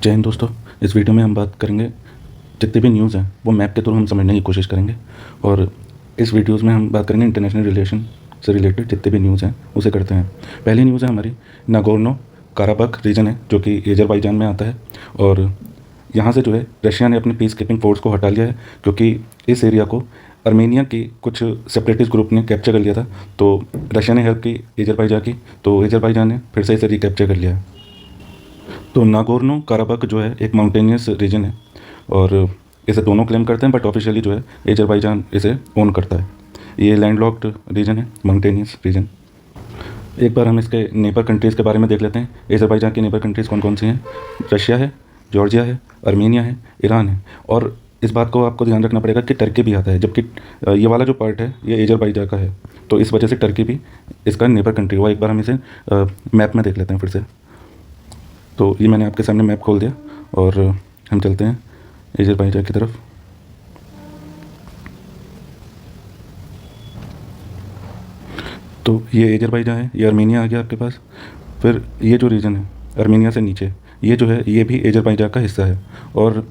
जय हिंद दोस्तों। इस वीडियो में हम बात करेंगे, जितने भी न्यूज़ हैं वो मैप के थ्रू हम समझने की कोशिश करेंगे। और इस वीडियोस में हम बात करेंगे इंटरनेशनल रिलेशन से रिलेटेड जितने भी न्यूज़ हैं उसे करते हैं। पहली न्यूज़ है हमारी, नागोर्नो काराबाख रीजन है जो कि अज़रबैजान में आता है। और यहाँ से जो है रशिया ने अपने पीस कीपिंग फोर्स को हटा लिया है, क्योंकि इस एरिया को अर्मेनिया की कुछ सेपरेटिस्ट ग्रुप ने कैप्चर कर लिया था। तो रशिया ने हेल्प की अज़रबैजान की, तो अज़रबैजान ने फिर से इसे रिकैप्चर कर लिया है। तो नागोर्नो काराबाख जो है एक माउंटेनियस रीजन है और इसे दोनों क्लेम करते हैं, बट ऑफिशियली जो है अज़रबैजान इसे ओन करता है। ये लैंडलॉक्ड रीजन है, माउंटेनियस रीजन। एक बार हम इसके नेबर कंट्रीज़ के बारे में देख लेते हैं। अज़रबैजान की नेबर कंट्रीज़ कौन कौन सी हैं? रशिया है, जॉर्जिया है, अर्मेनिया है, ईरान है। और इस बात को आपको ध्यान रखना पड़ेगा कि टर्की भी आता है, जबकि ये वाला जो पार्ट है ये अज़रबैजान का है। तो इस वजह से टर्की भी इसका नेबर कंट्री हुआ। एक बार हम इसे मैप में देख लेते हैं फिर से। तो ये मैंने आपके सामने मैप खोल दिया और हम चलते हैं अज़रबैजान की तरफ। तो ये अज़रबैजान है, ये अर्मेनिया आ गया आपके पास। फिर ये जो रीजन है अर्मेनिया से नीचे, ये जो है ये भी अज़रबैजान का हिस्सा है। और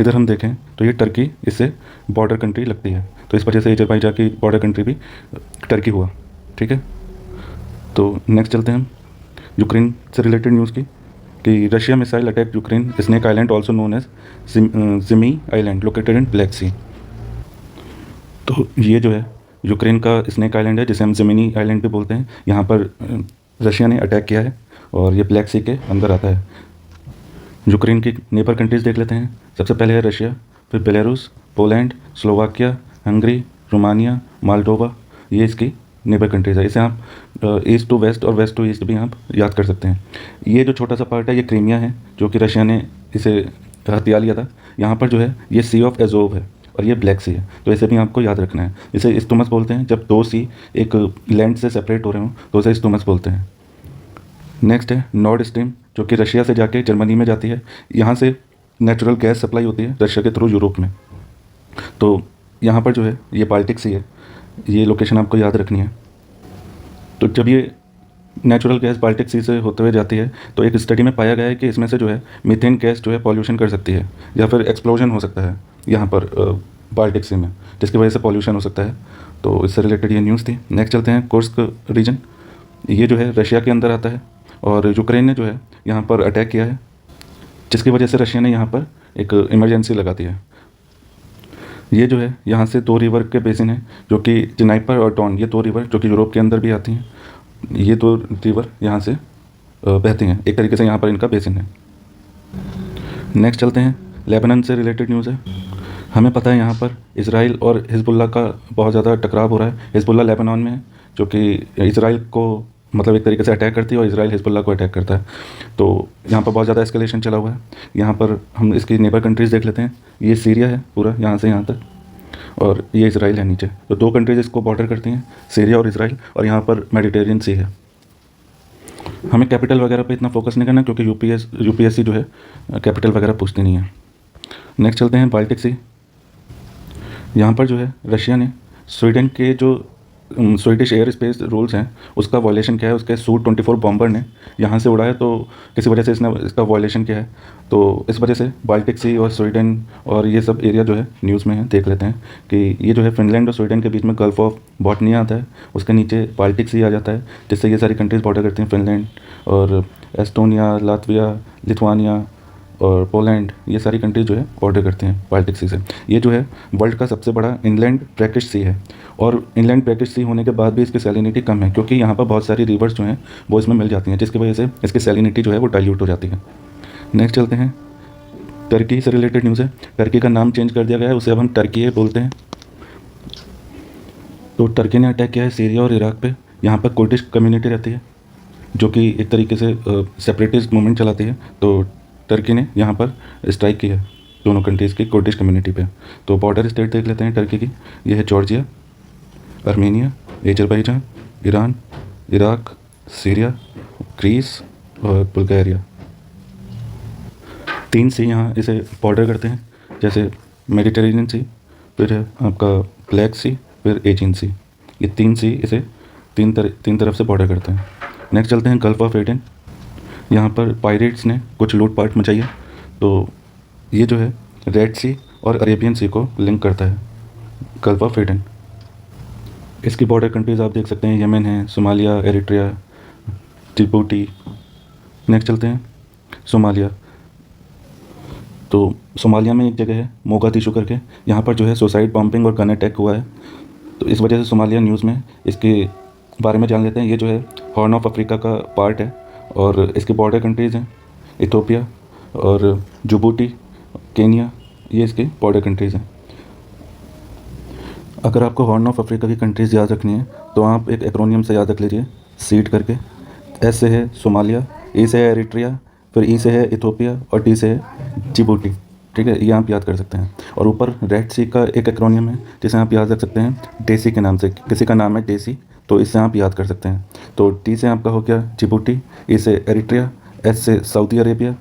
इधर हम देखें तो ये टर्की इससे बॉर्डर कंट्री लगती है, तो इस वजह से अज़रबैजान की बॉर्डर कंट्री भी टर्की हुआ। ठीक है, तो नेक्स्ट चलते हैं हम यूक्रेन से रिलेटेड न्यूज़ की, कि Russia missile attack Ukraine Snake Island also known as Zmiinyi Island located in Black Sea. तो ये जो है यूक्रेन का स्नेक आइलैंड है, जिसे हम ज़मीनी आइलैंड भी बोलते हैं। यहाँ पर रशिया ने अटैक किया है और ये ब्लैक सी के अंदर आता है। यूक्रेन की नेबर कंट्रीज़ देख लेते हैं। सबसे पहले है रशिया, फिर Belarus, Poland, Slovakia, Hungary, Romania, Moldova. ये इसकी नेबर कंट्रीज़ है। इसे आप ईस्ट टू वेस्ट और वेस्ट टू ईस्ट भी आप याद कर सकते हैं। ये जो छोटा सा पार्ट है ये क्रीमिया है, जो कि रशिया ने इसे हथिया लिया था। यहाँ पर जो है ये सी ऑफ एजोव है और ये ब्लैक सी है, तो इसे भी आपको याद रखना है। इसे इस्तुमस बोलते हैं, जब दो सी एक लैंड से सेपरेट हो रहे हों तो इसे इस्तुमस बोलते हैं। नेक्स्ट है नॉर्ड स्ट्रीम, जो कि रशिया से जाके जर्मनी में जाती है। यहाँ से नेचुरल गैस सप्लाई होती है रशिया के थ्रू यूरोप में। तो यहाँ पर जो है ये बाल्टिक सी है, ये लोकेशन आपको याद रखनी है। तो जब ये नेचुरल गैस बाल्टिक सी से होते हुए जाती है तो एक स्टडी में पाया गया है कि इसमें से जो है मीथेन गैस जो है पॉल्यूशन कर सकती है, या फिर एक्सप्लोजन हो सकता है यहाँ पर बाल्टिक सी में, जिसकी वजह से पॉल्यूशन हो सकता है। तो इससे रिलेटेड ये न्यूज़ थी। नेक्स्ट चलते हैं कुर्स्क रीजन। ये जो है रशिया के अंदर आता है और यूक्रेन ने जो है यहाँ पर अटैक किया है, जिसकी वजह से रशिया ने यहाँ पर एक इमरजेंसी लगा दी है। ये जो है यहाँ से दो रिवर के बेसिन है, जो कि जनाइपर और डॉन, ये दो रिवर जो कि यूरोप के अंदर भी आती हैं। ये दो रिवर यहाँ से बहती हैं, एक तरीके से यहाँ पर इनका बेसिन है। नेक्स्ट चलते हैं लेबनान से रिलेटेड न्यूज़ है। हमें पता है यहाँ पर इसराइल और हिजबुल्लाह का बहुत ज़्यादा टकराव हो रहा है। हिजबुल्लाह लेबनान में है, जो कि इसराइल को मतलब एक तरीके से अटैक करती है और इसराइल हिजबुल्लाह को अटैक करता है। तो यहाँ पर बहुत ज़्यादा एस्केलेशन चला हुआ है। यहाँ पर हम इसकी नेबर कंट्रीज़ देख लेते हैं। ये सीरिया है पूरा यहाँ से यहाँ तक, और ये इसराइल है नीचे। तो दो कंट्रीज़ इसको बॉर्डर करती हैं, सीरिया और इसराइल, और यहाँ पर मेडिटेरियन सी है। हमें कैपिटल वगैरह पे इतना फोकस नहीं करना, क्योंकि यूपीएससी जो है कैपिटल वगैरह पूछती नहीं है। नेक्स्ट चलते हैं बाल्टिक सी। यहाँ पर जो है रशिया ने स्वीडन के जो स्वीडिश एयर स्पेस रूल्स हैं उसका वायलेशन किया है। उसके Su-24 बॉम्बर ने यहाँ से उड़ाया, तो किसी वजह से इसने इसका वायलेशन किया है। तो इस वजह से बाल्टिक सी और स्वीडन और ये सब एरिया जो है न्यूज़ में है। देख लेते हैं कि ये जो है फिनलैंड और स्वीडन के बीच में गल्फ ऑफ बॉटनिया आता है, उसके नीचे बाल्टिक सी आ जाता है, जिससे ये सारी कंट्रीज़ बॉर्डर करती हैं। फिनलैंड और एस्टोनिया, लातविया, लिथुआनिया और पोलैंड, ये सारी कंट्रीज जो है ऑर्डर करते हैं बाल्टिक सी से। ये जो है वर्ल्ड का सबसे बड़ा इनलैंड ब्रैकिश सी है, और इनलैंड ब्रैकिश सी होने के बाद भी इसकी सैलिनिटी कम है, क्योंकि यहाँ पर बहुत सारी रिवर्स जो हैं वो इसमें मिल जाती हैं, जिसकी वजह से इसकी सैलिनिटी जो है वो डाइल्यूट हो जाती है। नेक्स्ट चलते हैं टर्की से रिलेटेड न्यूज़ है। टर्की का नाम चेंज कर दिया गया है, उसे अब हम टर्की बोलते हैं। तो टर्की ने अटैक किया है सीरिया और इराक पे। यहाँ पर कुर्दिश कम्युनिटी रहती है, जो कि एक तरीके से सेपरेटिस्ट मूवमेंट चलाती है। तो टर्की ने यहाँ पर स्ट्राइक किया है दोनों कंट्रीज़ की कुर्दिश कम्युनिटी पे। तो बॉर्डर स्टेट देख लेते हैं टर्की की। ये है Georgia, Armenia, Azerbaijan, Iran, Iraq, Syria, Greece और बुल्गारिया। तीन सी यहाँ इसे बॉर्डर करते हैं, जैसे मेडिटेरेनियन सी, फिर है आपका ब्लैक सी, फिर एजियन सी। ये तीन सी इसे तीन तरफ से बॉर्डर करते हैं। नेक्स्ट चलते हैं गल्फ ऑफ एडन। यहाँ पर पायरेट्स ने कुछ लूटपाट मचाई है। तो ये जो है रेड सी और अरेबियन सी को लिंक करता है, गल्फ ऑफ एडन। इसकी बॉर्डर कंट्रीज़ आप देख सकते हैं, यमन है, सोमालिया, एरिट्रिया, जिबूटी। नेक्स्ट चलते हैं सोमालिया। तो सोमालिया में एक जगह है मोगादिशु करके, यहाँ पर जो है सुसाइड बॉम्बिंग और गन अटैक हुआ है। तो इस वजह से सोमालिया न्यूज़ में इसके बारे में जान लेते हैं। ये जो है हॉर्न ऑफ अफ्रीका का पार्ट है और इसके बॉर्डर कंट्रीज़ हैं इथोपिया और जिबूटी, केनिया, ये इसके बॉर्डर कंट्रीज़ हैं। अगर आपको हॉर्न ऑफ अफ्रीका की कंट्रीज़ याद रखनी है तो आप एक एक्रोनियम से याद रख लीजिए, सीड करके। एस से है सोमालिया, ए से है एरिट्रिया, फिर ई से है इथोपिया और टी से है जिबूटी। ठीक है, ये आप याद कर सकते हैं। और ऊपर रेड सी का एक एक्रोनियम है जिसे आप याद रख सकते हैं डेसी के नाम से, किसी का नाम है डेसी, तो इससे आप याद कर सकते हैं। तो टी से आपका हो गया जिबूटी, ई से एरिट्रिया, एस से सऊदी अरेबिया,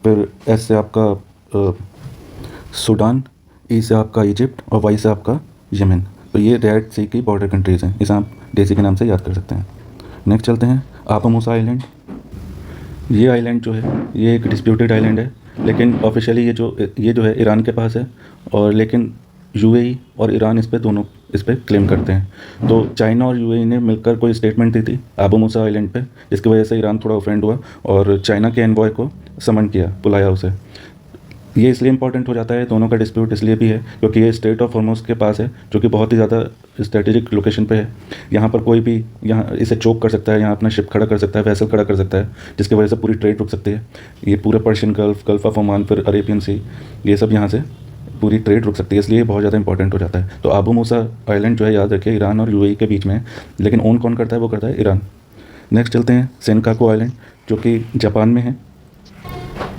फिर एस से आपका सूडान, ई से आपका इजिप्ट और वाई से आपका यमन। तो ये रेड सी की बॉर्डर कंट्रीज़ हैं, इसे आप डेसी के नाम से याद कर सकते हैं। नेक्स्ट चलते हैं आपा मूसा आइलैंड। ये आइलैंड जो है ये एक डिस्प्यूटेड आइलैंड है, लेकिन ऑफिशियली ये जो है ईरान के पास है, और लेकिन यूएई और ईरान दोनों इस पे क्लेम करते हैं। तो चाइना और यूएई ने मिलकर कोई स्टेटमेंट दी थी आबू मूसा आइलैंड पे, जिसकी वजह से ईरान थोड़ा ऑफेंड हुआ और चाइना के एनवॉय को समन किया, बुलाया उसे। ये इसलिए इंपॉर्टेंट हो जाता है, दोनों का डिस्प्यूट इसलिए भी है क्योंकि ये स्ट्रेट ऑफ हॉर्मुज़ के पास है, जो कि बहुत ही ज़्यादा स्ट्रेटेजिक लोकेशन पे है। यहाँ पर कोई भी यहाँ इसे चोक कर सकता है, यहाँ अपना शिप खड़ा कर सकता है, वैसल खड़ा कर सकता है, जिसकी वजह से पूरी ट्रेड रुक सकती है। ये पूरे Persian gulf, gulf of Oman, फिर अरेबियन सी, ये सब यहाँ से पूरी ट्रेड रुक सकती है, इसलिए बहुत ज़्यादा इंपॉर्टेंट हो जाता है। तो आबू मूसा आइलैंड जो है याद रखिए ईरान और यूएई के बीच में है, लेकिन ओन कौन करता है, वो करता है ईरान। नेक्स्ट चलते हैं सेनकाकू आइलैंड, जो कि जापान में है,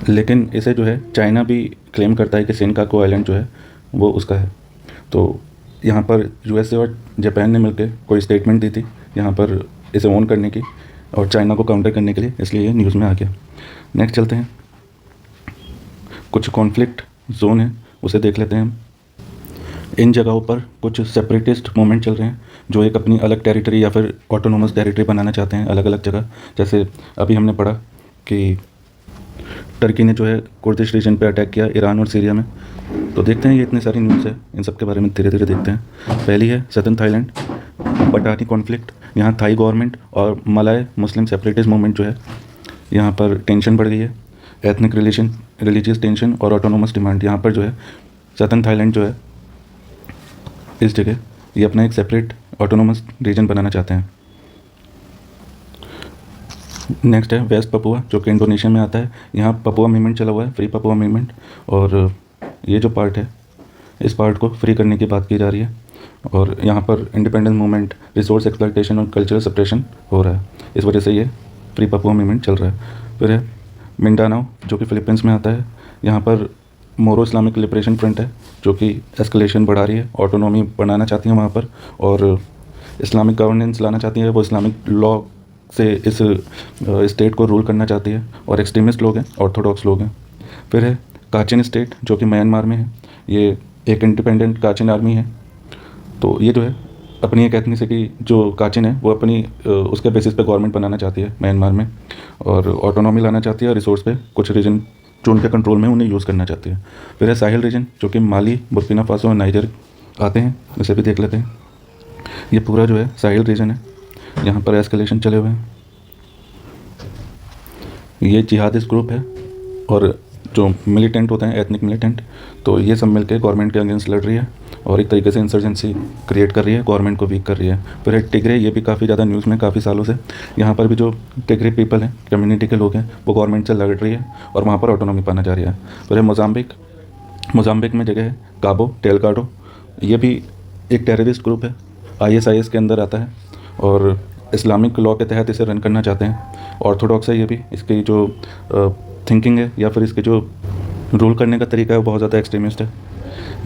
लेकिन इसे जो है चाइना भी क्लेम करता है कि सेनकाकू आइलैंड जो है वो उसका है। तो यहाँ पर यूएसए और जापान ने मिलकर कोई स्टेटमेंट दी थी यहाँ पर इसे ओन करने की और चाइना को काउंटर करने के लिए, इसलिए ये न्यूज़ में आ गया। नेक्स्ट चलते हैं, कुछ कॉन्फ्लिक्ट जोन है उसे देख लेते हैं हम। इन जगहों पर कुछ सेपरेटिस्ट मूवमेंट चल रहे हैं जो एक अपनी अलग टेरिटरी या फिर ऑटोनोमस टेरिटरी बनाना चाहते हैं अलग अलग जगह। जैसे अभी हमने पढ़ा कि टर्की ने जो है कुर्दिश रीजन पे अटैक किया ईरान और सीरिया में। तो देखते हैं, ये इतनी सारी न्यूज़ है, इन सब के बारे में धीरे धीरे देखते हैं। पहली है सदर्न थाईलैंड, पटानी कॉन्फ्लिक्ट। यहाँ थाई गवर्नमेंट और मलाय मुस्लिम सेपरेटिस्ट मूवमेंट जो है यहाँ पर टेंशन बढ़ गई है, एथनिक रिलीजियस टेंशन और ऑटोनोमस डिमांड। यहाँ पर जो है सदर्न थाईलैंड जो है इस जगह ये अपना एक सेपरेट ऑटोनोमस रीजन बनाना चाहते हैं। नेक्स्ट है वेस्ट पपुआ, जो कि इंडोनेशिया में आता है। यहाँ पपुआ मूवमेंट चला हुआ है, फ्री पपुआ मूवमेंट, और ये जो पार्ट है इस पार्ट को फ्री करने की बात की जा रही है। और यहाँ पर इंडिपेंडेंस मूवमेंट, रिसोर्स एक्सप्लॉयटेशन और कल्चरल सेपरेशन हो रहा है, इस वजह से ये फ्री पपुआ मूवमेंट चल रहा है। फिर है मिंडानाओ, जो कि फिलीपींस में आता है। यहाँ पर मोरो इस्लामिक लिबरेशन फ्रंट है, जो कि एस्केलेशन बढ़ा रही है, ऑटोनॉमी बनाना चाहती है वहाँ पर, और इस्लामिक गवर्नेंस लाना चाहती है। वो इस्लामिक लॉ से इस स्टेट को रूल करना चाहती है, और एक्सट्रीमिस्ट लोग हैं, ऑर्थोडॉक्स लोग हैं। फिर है काचिन स्टेट, जो कि म्यांमार में है। ये एक इंडिपेंडेंट काचिन आर्मी है। तो ये जो है अपनी एक एथनिसिटी जो काचिन है वो अपनी उसके बेसिस पे गवर्नमेंट बनाना चाहती है म्यांमार में, और ऑटोनॉमी लाना चाहती है, और रिसोर्स पे कुछ रीजन जो उनके कंट्रोल में उन्हें यूज़ करना चाहती है। फिर है साहिल रीजन, जो कि माली, बुर्किना फासो और नाइजर आते हैं, इसे भी देख लेते हैं। ये पूरा जो है साहिल रीजन है, यहाँ पर एस्केलेशन चले हुए हैं। ये जिहादिस्ट ग्रुप है, और जो मिलिटेंट होते हैं, एथनिक मिलिटेंट, तो ये सब मिलकर गवर्नमेंट के अगेंस्ट लड़ रही है और एक तरीके से इंसर्जेंसी क्रिएट कर रही है, गवर्नमेंट को वीक कर रही है। फिर है टिग्रे, ये भी काफ़ी ज़्यादा न्यूज़ में काफ़ी सालों से। यहाँ पर भी जो टिग्रे पीपल हैं, कम्युनिटी के लोग हैं, वो गवर्नमेंट से लड़ रही है और वहाँ पर ऑटोनॉमी पाना जा रही है। फिर है मोजाम्बिक में जगह है काबो डेलगाडो, ये भी एक टेररिस्ट ग्रुप है, ISIS के अंदर आता है, और इस्लामिक लॉ के तहत इसे रन करना चाहते हैं। ऑर्थोडॉक्स है ये भी, इसकी जो थिंकिंग है या फिर इसके जो रूल करने का तरीका है वो बहुत ज़्यादा एक्सट्रीमिस्ट है।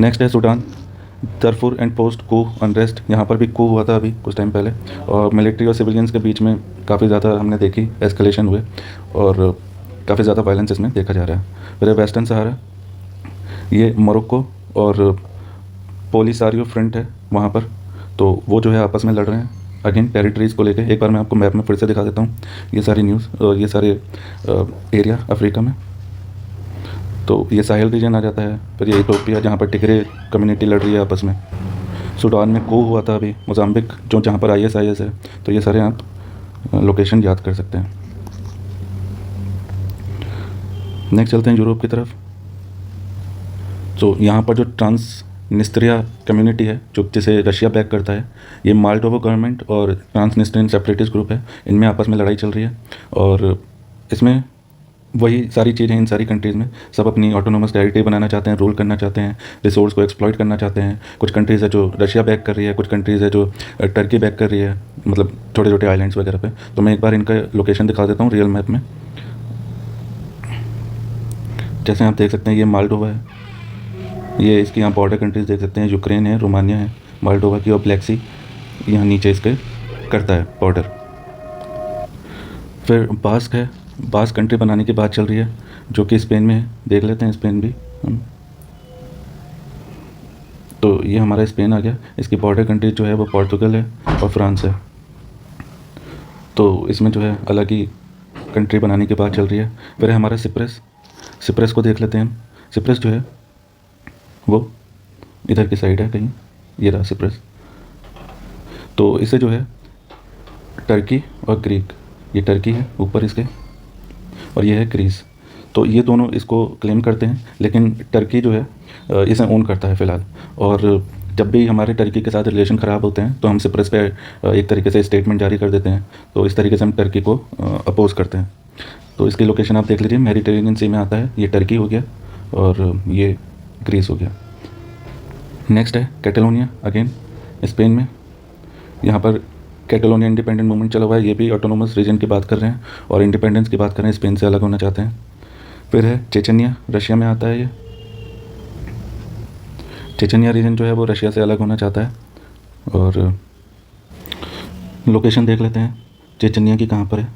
नेक्स्ट है Sudan, Darfur and post coup unrest. यहाँ पर भी कू हुआ था अभी कुछ टाइम पहले, और मिलिट्री और सिविलियंस के बीच में काफ़ी ज़्यादा हमने देखी एस्केलेशन हुए, और काफ़ी ज़्यादा वायलेंस इसमें देखा जा रहा है। फिर वेस्टर्न सहारा, ये मोरक्को और पोलिसारियो फ्रंट है वहाँ पर, तो वो जो है आपस में लड़ रहे हैं। अगेन टेरिटरीज़ को लेके एक बार मैं आपको मैप में फिर से दिखा देता हूँ। ये सारी न्यूज़ और ये सारे एरिया अफ्रीका में। तो ये साहेल रीजन आ जाता है, फिर ये इथोपिया जहाँ पर टिग्रे कम्युनिटी लड़ रही है आपस में। सूडान में को हुआ था अभी, मोजाम्बिक जो जहाँ पर IS है। तो ये सारे आप लोकेशन याद कर सकते हैं। नेक्स्ट चलते हैं यूरोप की तरफ। तो यहाँ पर जो ट्रांसनिस्त्रिया कम्युनिटी है, जो जिसे रशिया बैक करता है, ये माल्डोवा गवर्नमेंट और ट्रांसनिस्ट्रियन सेपरेटिस्ट ग्रुप है, इनमें आपस में लड़ाई चल रही है। और इसमें वही सारी चीज़ें इन सारी कंट्रीज़ में सब अपनी ऑटोनोमस टेरिटरी बनाना चाहते हैं, रूल करना चाहते हैं, रिसोर्स को एक्सप्लॉइट करना चाहते हैं। कुछ कंट्रीज़ है जो रशिया बैक कर रही है, कुछ कंट्रीज़ है जो टर्की बैक कर रही है, मतलब छोटे छोटे आइलैंड्स वगैरह पे। तो मैं एक बार इनका लोकेशन दिखा देता हूँ रियल मैप में। जैसे आप देख सकते हैं ये माल्डोवा है, ये इसकी यहाँ बॉर्डर कंट्रीज़ देख सकते हैं, यूक्रेन है, रोमानिया है, माल्डोवा की, और ब्लैक सी यहाँ नीचे इसके करता है बॉर्डर। फिर बास्क है, बास्क कंट्री बनाने की बात चल रही है जो कि स्पेन में है। देख लेते हैं स्पेन भी हम। तो ये हमारा स्पेन आ गया। इसकी बॉर्डर कंट्री जो है वो पोर्तुगल है और फ्रांस है। तो इसमें जो है अलग ही कंट्री बनाने की बात चल रही है। फिर है हमारा सिप्रस, सिप्रस को देख लेते हैं हम। सिप्रस जो है वो इधर की साइड है कहीं, ये रहा सिप्रस। तो इसे जो है टर्की और ग्रीक, ये टर्की है ऊपर इसके और ये है ग्रीस। तो ये दोनों इसको क्लेम करते हैं, लेकिन टर्की जो है इसे ओन करता है फ़िलहाल। और जब भी हमारे टर्की के साथ रिलेशन ख़राब होते हैं तो हम सिप्रस पे एक तरीके से स्टेटमेंट जारी कर देते हैं। तो इस तरीके से हम टर्की को अपोज़ करते हैं। तो इसकी लोकेशन आप देख लीजिए, मेडिटेरेनियन सी में आता है। ये टर्की हो गया और ये ग्रीस हो गया। नेक्स्ट है कैटलोनिया, अगेन स्पेन में। यहाँ पर कैटलोनिया इंडिपेंडेंट मूवमेंट चला हुआ है। ये भी ऑटोनोमस रीजन की बात कर रहे हैं और इंडिपेंडेंस की बात कर रहे हैं, स्पेन से अलग होना चाहते हैं। फिर है चेचनिया, रशिया में आता है ये। चेचनिया रीजन जो है वो रशिया से अलग होना चाहता है। और लोकेशन देख लेते हैं चेचनिया की कहाँ पर है।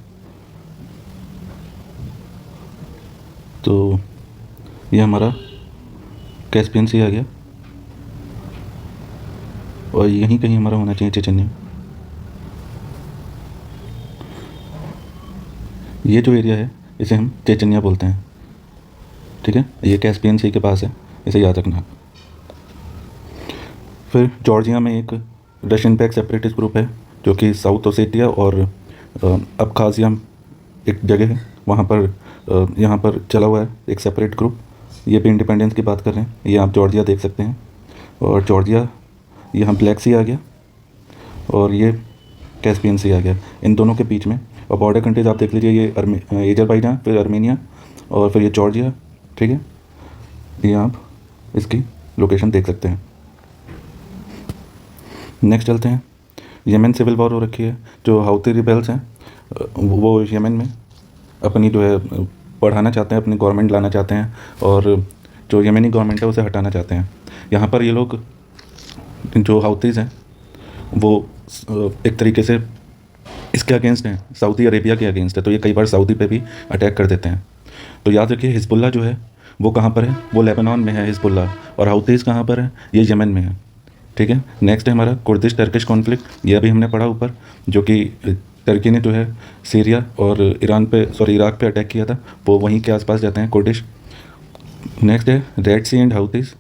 तो ये हमारा कैस्पियन सी आ गया और यहीं कहीं हमारा होना चाहिए चेचनिया। ये जो एरिया है इसे हम चेचनिया बोलते हैं, ठीक है। ये कैस्पियन सी के पास है, इसे याद रखना। फिर जॉर्जिया में एक रशियन बैक सेपरेटिस्ट ग्रुप है जो कि साउथ ओसेटिया और अबखाज़िया एक जगह है वहाँ पर यहाँ पर चला हुआ है एक सेपरेट ग्रुप। ये भी इंडिपेंडेंस की बात कर रहे हैं। ये आप जॉर्जिया देख सकते हैं और जॉर्जिया यहाँ ब्लैक सी आ गया और ये कैस्पियन सी आ गया, इन दोनों के बीच में। और बॉर्डर कंट्रीज आप देख लीजिए, ये अजरबैजान, फिर आर्मेनिया और फिर ये जॉर्जिया, ठीक है। ये आप इसकी लोकेशन देख सकते हैं। नेक्स्ट चलते हैं, यमन सिविल वॉर हो रखी है। जो हाउती रिबेल्स हैं वो यमन में अपनी जो है बढ़ाना चाहते हैं, अपनी गवर्नमेंट लाना चाहते हैं और जो यमनी गवर्नमेंट है उसे हटाना चाहते हैं। यहाँ पर ये लोग जो हाउतीज़ हैं वो एक तरीके से इसके अगेंस्ट हैं, सऊदी अरेबिया के अगेंस्ट है। तो ये कई बार सऊदी पे भी अटैक कर देते हैं। तो याद रखिए हिजबुल्ला जो है वो कहाँ पर है, वो लेबनान में है हिजबुल्ला। और हाउतीज़ कहाँ पर है, ये यमन में है, ठीक है। नेक्स्ट है हमारा कुर्दिश टर्किश कॉन्फ्लिक्ट, ये अभी हमने पढ़ा ऊपर, जो कि टर्की ने जो है सीरिया और इराक पे अटैक किया था, वो वहीं के आसपास जाते हैं कुर्दिश। नेक्स्ट है रेड सी एंड हाउतीज़।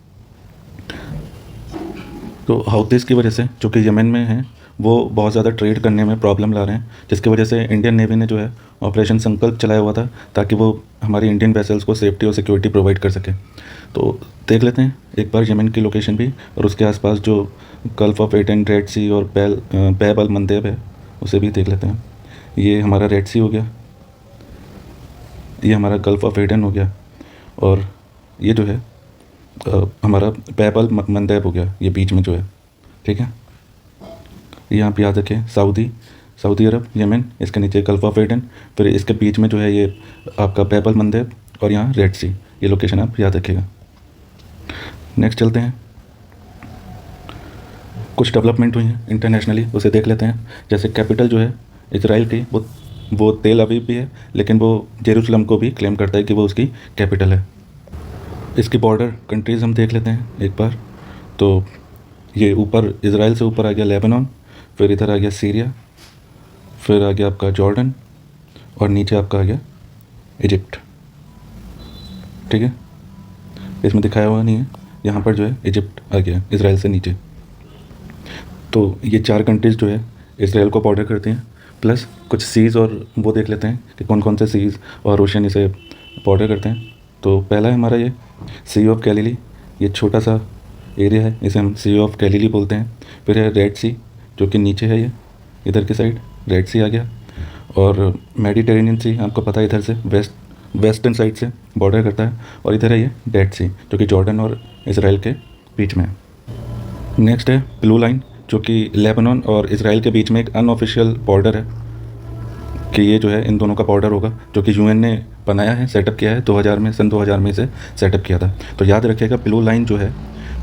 तो हाउतीज़ की वजह से जो कि यमन में हैं वो बहुत ज़्यादा ट्रेड करने में प्रॉब्लम ला रहे हैं, जिसकी वजह से इंडियन नेवी ने जो है ऑपरेशन संकल्प चलाया हुआ था ताकि वो हमारी इंडियन वेसल्स को सेफ्टी और सिक्योरिटी प्रोवाइड कर सके। तो देख लेते हैं एक बार यमन की लोकेशन भी और उसके आसपास जो गल्फ ऑफ एडन, रेड सी और बैब अल मंदेब है उसे भी देख लेते हैं। ये हमारा रेड सी हो गया, ये हमारा गल्फ ऑफ एडन हो गया और ये जो है हमारा बैब अल मंदेब हो गया, ये बीच में जो है, ठीक है। ये आप याद रखें, सऊदी अरब, यमन, इसके नीचे गल्फ ऑफ एडन, फिर इसके बीच में जो है ये आपका बैब अल मंदेब और यहाँ रेड सी, ये लोकेशन आप याद रखिएगा। नेक्स्ट चलते हैं, कुछ डेवलपमेंट हुई हैं इंटरनेशनली, उसे देख लेते हैं। जैसे कैपिटल जो है इजराइल की वो तेल अवीव भी है, लेकिन वो जेरूसलम को भी क्लेम करता है कि वो उसकी कैपिटल है। इसकी बॉर्डर कंट्रीज़ हम देख लेते हैं एक बार। तो ये ऊपर इजराइल से ऊपर आ गया लेबनान, फिर इधर आ गया सीरिया, फिर आ गया आपका जॉर्डन, और नीचे आपका आ गया इजिप्ट। ठीक है, इसमें दिखाया हुआ नहीं है, यहाँ पर जो है इजिप्ट आ गया इसराइल से नीचे। तो ये 4 कंट्रीज़ जो है इसराइल को बॉर्डर करती हैं, प्लस कुछ सीज़ और वो देख लेते हैं कि कौन कौन से सीज़ और ओशन इसे बॉर्डर करते हैं। तो पहला है हमारा ये सी ऑफ गैलीली, ये छोटा सा एरिया है, इसे हम सी ऑफ गैलीली बोलते हैं। फिर है रेड सी, जो कि नीचे है, ये इधर की साइड रेड सी आ गया। और मेडिटेरेनियन सी आपको पता है, इधर से वेस्टर्न साइड से बॉर्डर करता है। और इधर है ये डेड सी, जो कि जॉर्डन और इसराइल के बीच में है। नेक्स्ट है ब्लू लाइन, जो कि लेबनान और इसराइल के बीच में एक अनऑफिशियल बॉर्डर है, कि ये जो है इन दोनों का बॉर्डर होगा, जो कि यूएन ने बनाया है, सेटअप किया है 2000 में, सन 2000 में इसे सेटअप किया था। तो याद रखिएगा ब्लू लाइन जो है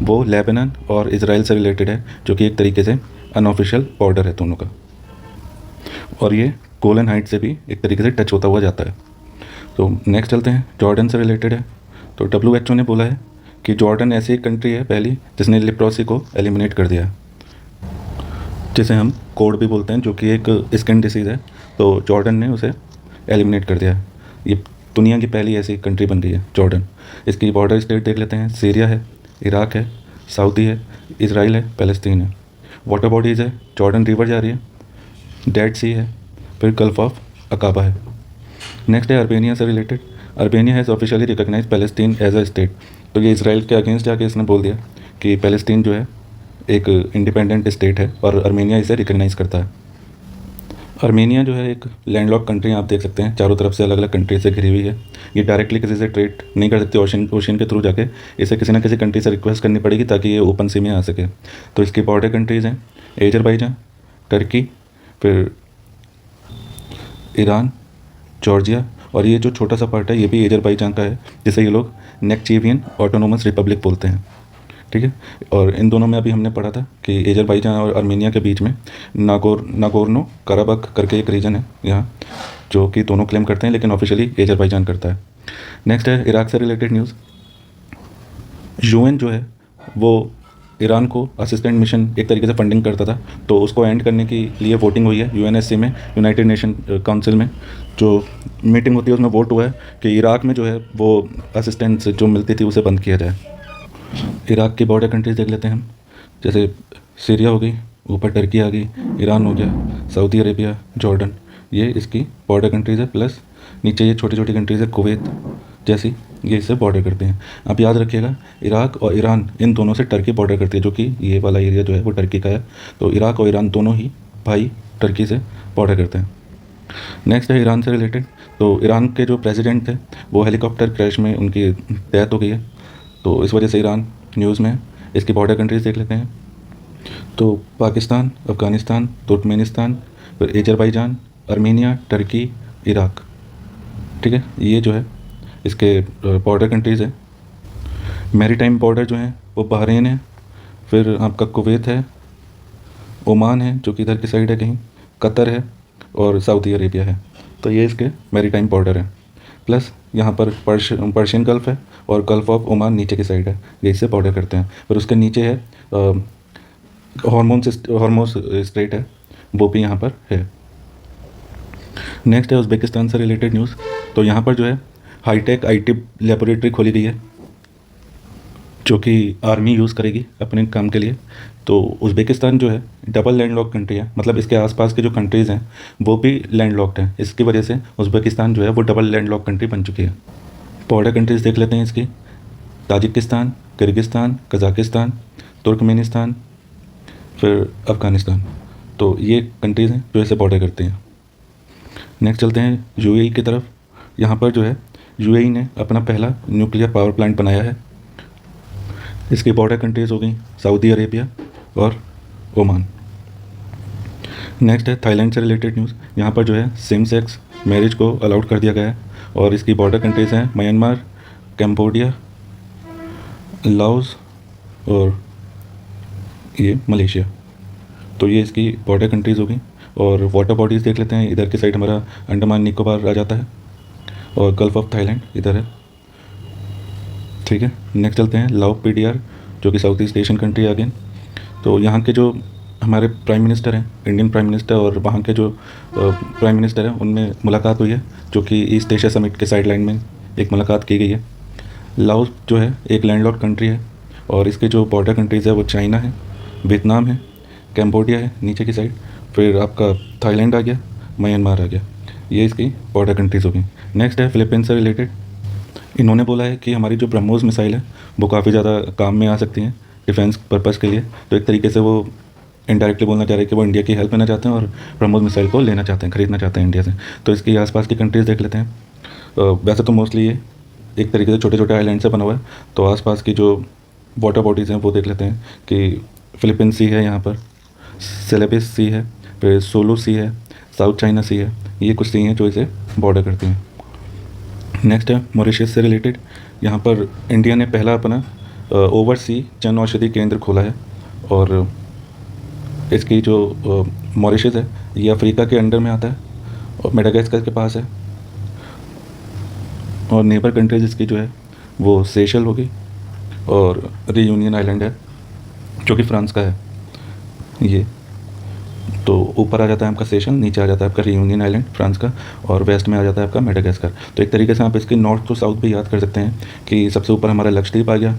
वो लेबनान और इसराइल से रिलेटेड है, जो कि एक तरीके से अनऑफिशियल बॉर्डर है दोनों का। और ये गोलन हाइट से भी एक तरीके से टच होता हुआ जाता है। तो नेक्स्ट चलते हैं, जॉर्डन से रिलेटेड है। तो WHO ने बोला है कि जॉर्डन ऐसी एक कंट्री है पहली जिसने लेप्रोसी को एलिमिनेट कर दिया है, जिसे हम कोड भी बोलते हैं, जो कि एक स्किन डिसीज़ है। तो जॉर्डन ने उसे एलिमिनेट कर दिया है। ये दुनिया की पहली ऐसी कंट्री बन गई है जॉर्डन। इसकी बॉर्डर स्टेट देख लेते हैं, सीरिया है, इराक है, सऊदी है, इसराइल है, पैलेस्तीन है। वाटर बॉडीज़ है, जॉर्डन रिवर जा रही है, डेड सी है, फिर गल्फ ऑफ अकाबा है। नेक्स्ट है अर्मेनिया से related. Armenia has officially recognise Palestine as a state. तो ये इसराइल के अगेंस्ट जाके इसने बोल दिया कि पैलेस्टीन जो है एक इंडिपेंडेंट स्टेट है, और अर्मेनिया इसे रिकॉग्नाइज़ करता है। अर्मेनिया जो है एक लैंडलॉक कंट्री, आप देख सकते हैं चारों तरफ से अलग अलग कंट्री से घिरी हुई है। ये डायरेक्टली किसी से ट्रेड नहीं कर सकती, ओशन के थ्रू जाके इसे किसी ना किसी कंट्री से रिक्वेस्ट करनी पड़ेगी ताकि ये ओपन सी में आ सके। तो इसकी बॉर्डर कंट्रीज़ हैं अज़रबैजान, टर्की, फिर ईरान, जॉर्जिया, और ये जो छोटा सा पार्ट है ये भी अज़रबैजान का है, जिसे ये लोग नेक्चीवियन ऑटोनोमस रिपब्लिक बोलते हैं। ठीक है, और इन दोनों में अभी हमने पढ़ा था कि अज़रबैजान और अर्मेनिया के बीच में नागोर्नो कराबख करके एक रीजन है यहाँ, जो कि दोनों क्लेम करते हैं, लेकिन ऑफिशियली अज़रबैजान करता है। नेक्स्ट है इराक से रिलेटेड न्यूज़। यूएन जो है वो ईरान को असिस्टेंट मिशन एक तरीके से फंडिंग करता था, तो उसको एंड करने के लिए वोटिंग हुई है यूएनएससी में, यूनाइटेड नेशन काउंसिल में जो मीटिंग होती है उसमें वोट हुआ है कि इराक में जो है वो असिस्टेंस जो मिलती थी उसे बंद किया जाए। इराक की बॉर्डर कंट्रीज़ देख लेते हैं हम, जैसे सीरिया हो गई, ऊपर टर्की आ गई, ईरान हो गया, सऊदी अरेबिया, जॉर्डन, ये इसकी बॉर्डर कंट्रीज़ है। प्लस नीचे ये छोटी छोटी कंट्रीज़ है, कुवैत जैसी, ये इससे बॉर्डर करते हैं। आप याद रखिएगा इराक और ईरान इन दोनों से टर्की बॉर्डर करती है, जो कि ये वाला एरिया जो है वो टर्की का है। तो इराक और ईरान दोनों ही भाई टर्की से बॉर्डर करते हैं। नेक्स्ट है ईरान से रिलेटेड। तो ईरान के जो प्रेसिडेंट थे वो हेलीकॉप्टर क्रैश में उनकी डेथ हो गई है, तो इस वजह से ईरान न्यूज़ में है। इसकी बॉर्डर कंट्रीज़ देख लेते हैं। तो पाकिस्तान, अफ़गानिस्तान, तुर्कमेनिस्तान, फिर अज़रबैजान, अर्मेनिया, टर्की, इराक। ठीक है, ये जो है इसके बॉर्डर कंट्रीज़ है। मैरीटाइम बॉर्डर जो है वो बहरीन है, फिर आपका कुवैत है, ओमान है जो कि इधर की साइड है कहीं, कतर है, और सऊदी अरेबिया है। तो ये इसके मैरीटाइम बॉर्डर है। प्लस यहाँ पर पर्शियन गल्फ़ है, और गल्फ़ ऑफ ओमान नीचे की साइड है, ये इससे बॉर्डर करते हैं। फिर उसके नीचे है हॉर्मोस स्ट्रेट है, वो भी यहाँ पर है। नेक्स्ट है उज़्बेकिस्तान से रिलेटेड न्यूज़। तो यहाँ पर जो है हाईटेक आईटी लेबोरेटरी खोली गई है, जो कि आर्मी यूज़ करेगी अपने काम के लिए। तो उज़्बेकिस्तान जो है डबल लैंडलॉक कंट्री है, मतलब इसके आसपास के जो कंट्रीज़ हैं वो भी लैंडलॉक्ड हैं। इसकी वजह से उज़्बेकिस्तान जो है वो डबल लैंडलॉक कंट्री बन चुकी है। बॉर्डर कंट्रीज़ देख लेते हैं इसकी, ताजिकिस्तान, किर्गिस्तान, कज़ाकिस्तान, तुर्कमेनिस्तान, फिर अफ़गानिस्तान। तो ये कंट्रीज़ हैं जो इसे बॉर्डर करते हैं। नेक्स्ट चलते हैं यूएई की तरफ। यहाँ पर जो है यूएई ने अपना पहला न्यूक्लियर पावर प्लांट बनाया है। इसकी बॉर्डर कंट्रीज़ हो गई सऊदी अरेबिया और ओमान। नेक्स्ट है थाईलैंड से रिलेटेड न्यूज़। यहाँ पर जो है सेम सेक्स मैरिज को अलाउड कर दिया गया है, और इसकी बॉर्डर कंट्रीज़ हैं म्यांमार, कैम्बोडिया, लाओस और ये मलेशिया। तो ये इसकी बॉर्डर कंट्रीज़ हो गई। और वाटर बॉडीज़ देख लेते हैं, इधर की साइड हमारा अंडमान निकोबार आ जाता है, और गल्फ़ ऑफ थाईलैंड इधर है। ठीक है, नेक्स्ट चलते हैं लाओ पीडीआर, जो कि south east Asian country again. तो यहाँ के जो हमारे प्राइम मिनिस्टर हैं, इंडियन प्राइम मिनिस्टर और वहाँ के जो प्राइम मिनिस्टर हैं उनमें मुलाकात हुई है, जो कि ईस्ट एशिया समिट के साइड लाइन में एक मुलाकात की गई है। लाओस जो है एक लैंडलॉक्ड कंट्री है और इसके जो बॉर्डर कंट्रीज़ है वो चाइना है, वियतनाम है, कैम्बोडिया है नीचे की साइड, फिर आपका थाईलैंड आ गया, म्यांमार आ गया। ये इसकी बॉर्डर कंट्रीज़ होगी। नेक्स्ट है फिलीपींस से रिलेटेड। इन्होंने बोला है कि हमारी जो ब्रह्मोस मिसाइल है वो काफ़ी ज़्यादा काम में आ सकती हैं डिफेंस पर्पज़ के लिए। तो एक तरीके से वो इनडायरेक्टली बोलना चाह रहे हैं कि वो इंडिया की हेल्प लेना चाहते हैं और ब्रह्मोस मिसाइल को लेना चाहते हैं, खरीदना चाहते हैं इंडिया से। तो इसके आसपास की कंट्रीज़ देख लेते हैं। वैसे तो मोस्टली ये एक तरीके से छोटे छोटे आइलैंड से बना हुआ है, तो आसपास की जो वाटर बॉडीज़ हैं वो देख लेते हैं कि फिलीपींस सी है यहाँ पर, सेलेबिस सी है, फिर सोलो सी है, साउथ चाइना सी है। ये कुछ सी हैं जो इसे बॉर्डर करती हैं। नेक्स्ट है मॉरिशस से रिलेटेड। यहाँ पर इंडिया ने पहला अपना ओवरसी जन औषधि केंद्र खोला है और इसकी जो मॉरिशस है ये अफ्रीका के अंडर में आता है और मेडागास्कर के पास है। और नेबर कंट्रीज इसकी जो है वो सेशल होगी और रियूनियन आइलैंड है जो कि फ्रांस का है। ये तो ऊपर आ जाता है आपका सेशल, नीचे आ जाता है आपका रियूनियन आइलैंड फ्रांस का, और वेस्ट में आ जाता है आपका मेडागास्कर। तो एक तरीके से आप इसके नॉर्थ टू साउथ भी याद कर सकते हैं कि सबसे ऊपर हमारा लक्षद्वीप आ गया,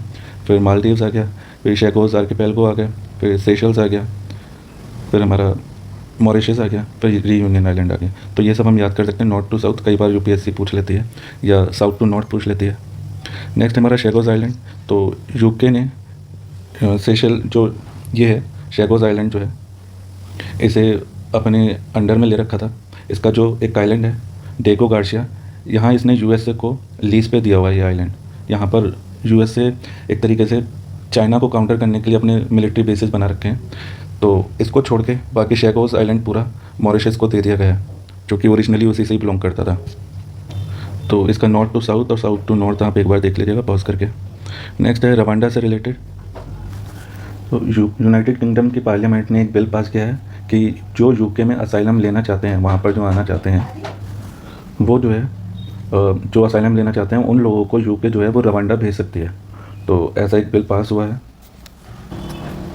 फिर मालदीव्स आ गया, फिर शेकोस आर्किपेलगो आ गया, फिर सेशल्स आ गया, फिर हमारा मॉरिशस आ गया, फिर रीयूनियन आइलैंड आ गया। तो ये सब हम याद कर सकते हैं नॉर्थ टू साउथ। कई बार यूपीएससी पूछ लेती है या साउथ टू नॉर्थ पूछ लेती है। नेक्स्ट हमारा शेकोस आइलैंड। तो यूके ने सेशल जो ये है शेकोस आइलैंड जो है इसे अपने अंडर में ले रखा था। इसका जो एक आइलैंड है डेगो गार्सिया, यहाँ इसने यूएसए को लीज पे दिया हुआ है ये आइलैंड। यहाँ पर यूएसए एक तरीके से चाइना को काउंटर करने के लिए अपने मिलिट्री बेसिस बना रखे हैं। तो इसको छोड़ के बाकी शेकोस आइलैंड पूरा मॉरिशस को दे दिया गया है, जो कि ओरिजिनली उसी से ही बिलोंग करता था। तो इसका नॉर्थ टू साउथ और साउथ टू नॉर्थ आप एक बार देख लीजिएगा पॉज करके। नेक्स्ट है रवांडा से रिलेटेड। तो यूनाइटेड किंगडम की पार्लियामेंट ने एक बिल पास किया है कि जो यूके में असाइलम लेना चाहते हैं, वहाँ पर जो आना चाहते हैं, वो जो है जो असाइलम लेना चाहते हैं उन लोगों को यूके जो है वो रवांडा भेज सकती है। तो ऐसा एक बिल पास हुआ है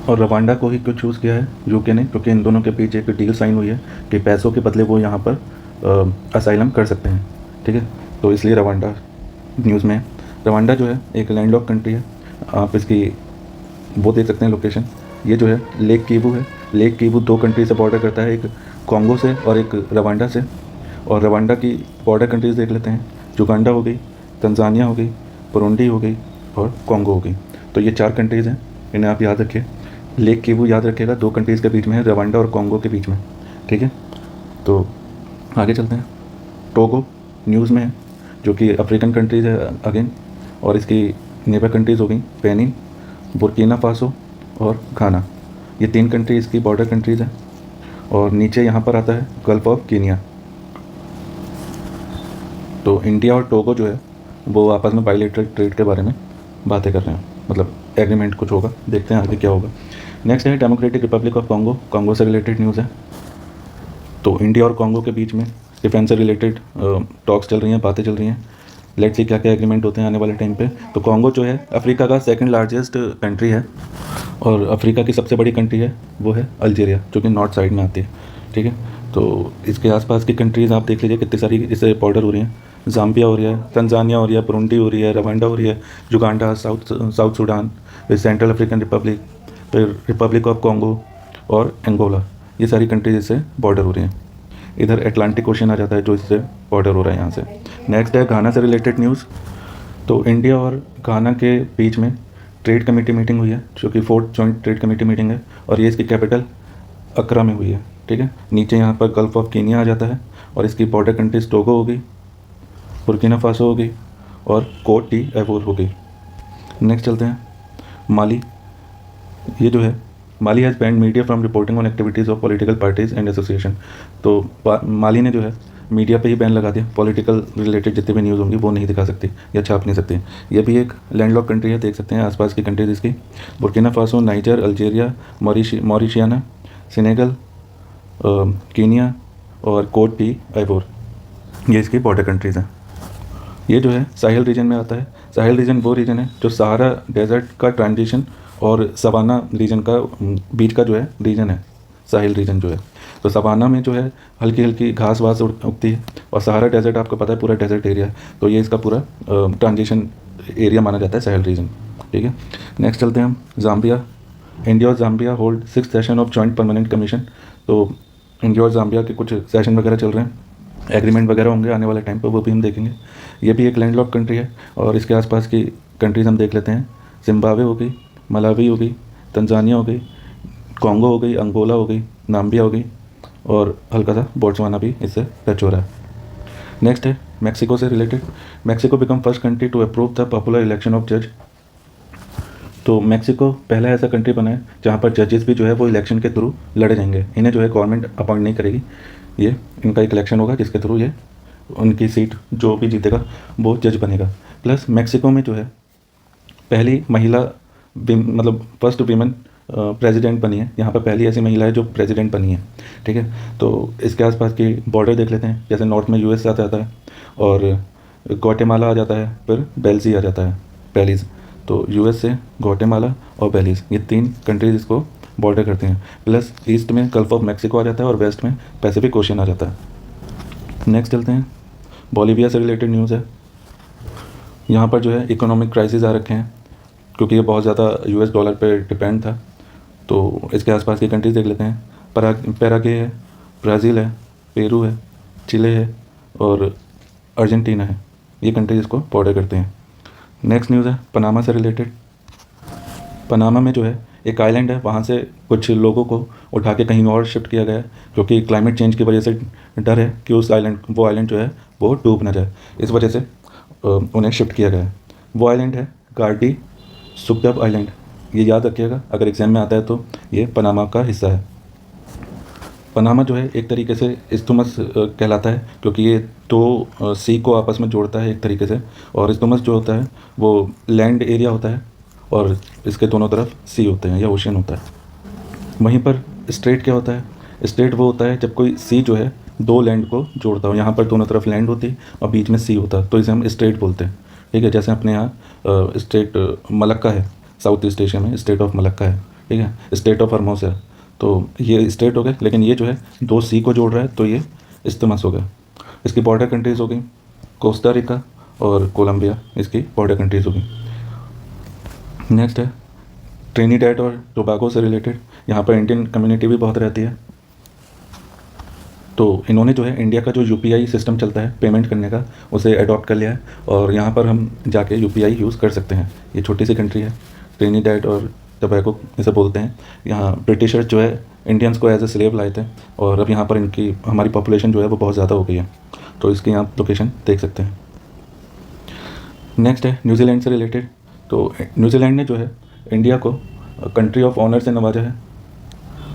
और रवांडा को ही क्यों चूज़ किया है यूके ने, क्योंकि इन दोनों के बीच एक डील साइन हुई है कि पैसों के बदले वो यहाँ पर असाइलम कर सकते हैं। ठीक है, तो इसलिए रवांडा न्यूज़ में है। रवांडा जो है एक लैंडलॉक कंट्री है। आप इसकी वो देख सकते हैं लोकेशन। ये जो है लेक कीवू है। लेक कीवू दो कंट्री से बॉर्डर करता है, एक कॉन्गो से और एक रवांडा से। और रवांडा की बॉर्डर कंट्रीज़ देख लेते हैं। युगांडा हो गई, तंजानिया हो गई, बुरुंडी हो गई और कॉन्गो हो गई। तो ये 4 कंट्रीज़ हैं, इन्हें आप याद रखिए। लेक कीवू याद रखिएगा, 2 कंट्रीज़ के बीच में है, रवांडा और कॉन्गो के बीच में। ठीक है, तो आगे चलते हैं। टोगो न्यूज़ में है, जो कि अफ्रीकन कंट्रीज़ है अगेन, और इसकी नेबर कंट्रीज़ हो गई बेनिन, बुर्किना फासो और घाना। ये 3 कंट्री इसकी बॉर्डर कंट्रीज़ हैं। और नीचे यहाँ पर आता है गल्फ ऑफ कीनिया। तो इंडिया और टोगो जो है वो आपस में बायलैटरल ट्रेड के बारे में बातें कर रहे हैं, मतलब एग्रीमेंट कुछ होगा, देखते हैं आगे क्या होगा। नेक्स्ट है democratic Republic of Congo. Congo से रिलेटेड न्यूज़ है। तो इंडिया और कॉन्गो के बीच में डिफेंस से रिलेटेड टॉक्स चल रही हैं, बातें चल रही हैं। लेट्स सी क्या क्या एग्रीमेंट होते हैं आने वाले टाइम पे। तो कॉन्गो जो है अफ्रीका का 2nd लार्जेस्ट कंट्री है और अफ्रीका की सबसे बड़ी कंट्री है वो है अल्जीरिया, जो कि नॉर्थ साइड में आती है। ठीक है, तो इसके आसपास की कंट्रीज़ आप देख लीजिए कितनी सारी इससे बॉर्डर हो रही हैं। ज़ाम्बिया हो रही है, तंजानिया हो रही है, बुरुंडी हो रही है, रवांडा हो रही है, युगांडा, साउथ सूडान, फिर सेंट्रल अफ्रीकन रिपब्लिक, फिर रिपब्लिक ऑफ कॉन्गो और एंगोला। ये सारी कंट्रीज इससे बॉर्डर हो रही हैं। इधर एटलांटिक ओशन आ जाता है जो इससे बॉर्डर हो रहा है यहाँ से। नेक्स्ट है घाना से रिलेटेड न्यूज़। तो इंडिया और घाना के बीच में ट्रेड कमेटी मीटिंग हुई है, जो कि 4th joint trade committee meeting है और ये इसकी कैपिटल अक्रा में हुई है। ठीक है, नीचे यहाँ पर गल्फ ऑफ कीनिया आ जाता है और इसकी बॉर्डर कंट्रीज टोगो हो गई, बुर्किना फासो हो गई और कोट डी एवोर हो गई। नेक्स्ट चलते हैं माली। ये जो है Mali has banned media from reporting on activities of political parties and association. तो माली ने जो है मीडिया पे ही बैन लगा दिया, पॉलिटिकल रिलेटेड जितनी भी न्यूज़ होंगी वो नहीं दिखा सकती या छाप नहीं सकती। ये भी एक लैंडलॉक कंट्री है, देख सकते हैं आसपास की कंट्रीज इसकी। Burkina Faso, Niger, Algeria, Mauritania, Senegal, Kenya और कोट डी आइवोर, ये इसकी बॉर्डर कंट्रीज़ हैं। ये जो है साहिल रीजन में आता है। साहिल रीजन वो रीजन है जो सहारा डेजर्ट का ट्रांजिशन और सवाना रीजन का बीच का जो है रीजन है। साहिल रीजन जो है। तो सवाना में जो है हल्की हल्की घास वास उगती है, और सहारा डेजर्ट आपको पता है पूरा डेजर्ट एरिया है, तो ये इसका पूरा ट्रांजिशन एरिया माना जाता है साहिल रीजन। ठीक है, नेक्स्ट चलते हैं हम ज़ाम्बिया। इंडिया और Zambia hold 6th session of joint permanent commission. तो इंडिया और ज़ाम्बिया के कुछ सेशन वगैरह चल रहे हैं, एग्रीमेंट वगैरह होंगे आने वाले टाइम पर, वो भी हम देखेंगे। ये भी एक लैंडलॉक कंट्री है, और इसके आसपास की कंट्रीज़ हम देख लेते हैं। जिम्बाब्वे हो गई, मलावी हो गई, तंजानिया हो गई, कॉन्गो हो गई, अंगोला हो गई, नाम्बिया हो गई, और हल्का सा बोट्सवाना भी इससे टच हो रहा है। नेक्स्ट है मैक्सिको से related. Mexico become first country to approve the popular election of जज। तो मैक्सिको पहला ऐसा कंट्री बना है जहाँ पर जजेस भी जो है वो इलेक्शन के थ्रू लड़े जाएंगे। इन्हें जो है गवर्नमेंट अपॉइंट नहीं करेगी, ये इनका एक इलेक्शन होगा जिसके थ्रू ये उनकी सीट जो भी जीतेगा वो जज बनेगा। प्लस मैक्सिको में जो है पहली महिला मतलब फर्स्ट वीमेन प्रेसिडेंट बनी है, यहाँ पर पहली ऐसी महिला है जो प्रेसिडेंट बनी है। ठीक है, तो इसके आसपास की बॉर्डर देख लेते हैं। जैसे नॉर्थ में यूएस आ जाता है, और ग्वाटेमाला आ जाता है, फिर बेल्जी आ जाता है, बेलीज़। तो यूएस से ग्वाटेमाला और बेलीज़, ये 3 कंट्रीज इसको बॉर्डर करती हैं। प्लस ईस्ट में गल्फ ऑफ मैक्सिको आ जाता है, और वेस्ट में पैसिफिक ओशन आ जाता है। नेक्स्ट चलते हैं, बोलीविया से रिलेटेड न्यूज़ है। यहाँ पर जो है इकोनॉमिक क्राइसिस आ रखे हैं, क्योंकि ये बहुत ज़्यादा यूएस डॉलर पे डिपेंड था। तो इसके आसपास की कंट्रीज देख लेते हैं। पैराग्वे है, ब्राज़ील है, पेरू है, चिले है, और अर्जेंटीना है। ये कंट्रीज इसको बॉर्डर करते हैं। नेक्स्ट न्यूज़ है पनामा से रिलेटेड। पनामा में जो है एक आइलैंड है, वहाँ से कुछ लोगों को उठा के कहीं और शिफ्ट किया गया है, क्योंकि क्लाइमेट चेंज की वजह से डर है कि वो आइलैंड जो है वो डूब ना जाए, इस वजह से उन्हें शिफ्ट किया गया है। वो आइलैंड है गार्डी सुब्दब आइलैंड। ये याद रखिएगा, अगर एग्जाम में आता है तो ये पनामा का हिस्सा है। पनामा जो है एक तरीके से इस्तुमस कहलाता है, क्योंकि ये 2 सी को आपस में जोड़ता है एक तरीके से। और इस्तुमस जो होता है वो लैंड एरिया होता है, और इसके दोनों तरफ सी होते हैं या ओशन होता है। वहीं पर स्ट्रेट क्या होता है? स्ट्रेट वो होता है जब कोई सी जो है 2 लैंड को जोड़ता हो। यहाँ पर दोनों तरफ लैंड होती है और बीच में सी होता है, तो इसे हम स्ट्रेट बोलते हैं। ठीक है, जैसे अपने यहाँ स्टेट मलक्का है, साउथ ईस्ट एशिया में स्टेट ऑफ मलक्का है। ठीक है, स्टेट ऑफ हरमोस है, तो ये स्टेट हो गए, लेकिन ये जो है 2 सी को जोड़ रहा है, तो ये इस्तेमास हो गया। इसकी बॉर्डर कंट्रीज़ हो गई कोस्टा रिका और कोलंबिया, इसकी बॉर्डर कंट्रीज़ हो गई। नेक्स्ट है ट्रिनिडेड और टोबागो से रिलेटेड। यहाँ पर इंडियन कम्युनिटी भी बहुत रहती है, तो इन्होंने जो है इंडिया का जो यूपीआई सिस्टम चलता है पेमेंट करने का, उसे अडॉप्ट कर लिया है, और यहाँ पर हम जाके यूपीआई यूज़ कर सकते हैं। ये छोटी सी कंट्री है, ट्रिनिडेड और टोबैगो इसे बोलते हैं। यहाँ ब्रिटिशर्स जो है इंडियंस को एज ए स्लेव लाए थे, और अब यहाँ पर हमारी पॉपुलेशन जो है वो बहुत ज़्यादा हो गई है, तो इसकी आप लोकेशन देख सकते हैं। नेक्स्ट है न्यूजीलैंड से रिलेटेड। तो न्यूजीलैंड ने जो है इंडिया को कंट्री ऑफ ऑनर से नवाजा है,